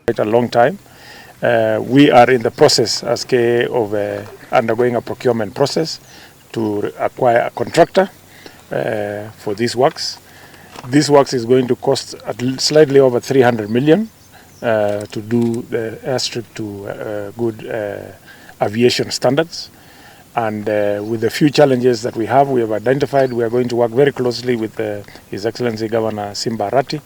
quite a long time. We are in the process as KAA of undergoing a procurement process to acquire a contractor for these works. This works is going to cost slightly over 300 million to do the airstrip to good aviation standards. And with the few challenges that we have identified, we are going to work very closely with His Excellency Governor Simba Arati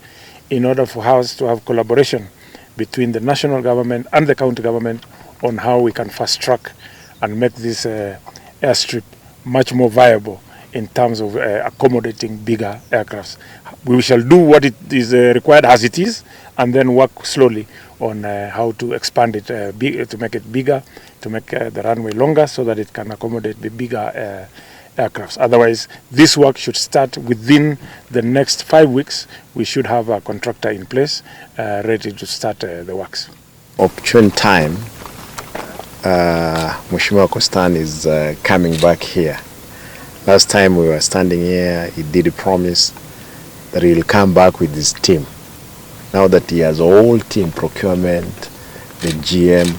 in order for us to have collaboration between the national government and the county government on how we can fast track and make this airstrip much more viable in terms of accommodating bigger aircrafts. We shall do what it is required as it is, and then work slowly on how to expand it, to make it bigger, to make the runway longer so that it can accommodate the bigger aircrafts. Otherwise, this work should start within the next 5 weeks. We should have a contractor in place ready to start the works. Opportune time, Mheshimiwa Kositany is coming back here. Last time we were standing here, he did promise that he will come back with his team. Now that he has a whole team, procurement, the GM,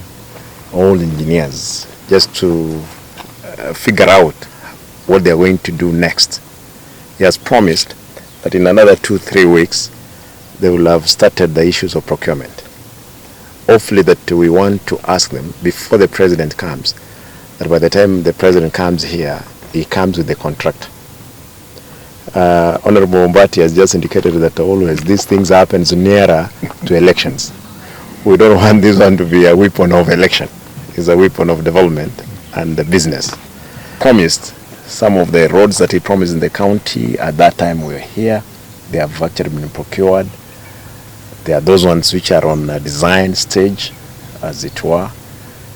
all engineers, just to figure out what they're going to do next. He has promised that in another 2-3 weeks, they will have started the issues of procurement. Hopefully that we want to ask them before the president comes, that by the time the president comes here, he comes with the contract. Honorable Mbati has just indicated that always these things happen nearer to elections. We don't want this one to be a weapon of election. It's a weapon of development and the business. Promised some of the roads that he promised in the county at that time we were here. They have actually been procured. There are those ones which are on a design stage, as it were.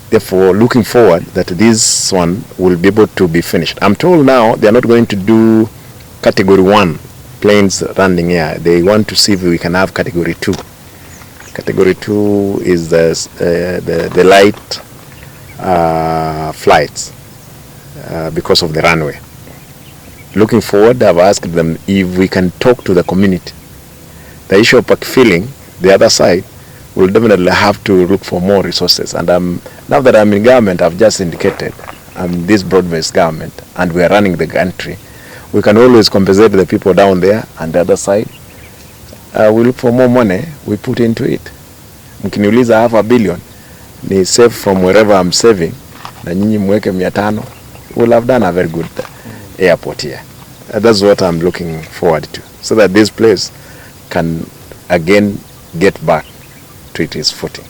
Therefore, looking forward that this one will be able to be finished. I'm told now they are not going to do category 1 planes landing here. They want to see if we can have category 2. Category 2 is the light flights because of the runway. Looking forward, I've asked them if we can talk to the community. The issue of backfilling, the other side, we'll definitely have to look for more resources. And now that I'm in government, I've just indicated I'm this broad-based government and we are running the country. We can always compensate the people down there, and the other side, we look for more money, we put into it. Mkiniuliza $500 million, ni save from wherever I'm saving, na nyinyi mweke 500, we'll have done a very good airport here. That's what I'm looking forward to, so that this place can again get back to its footing.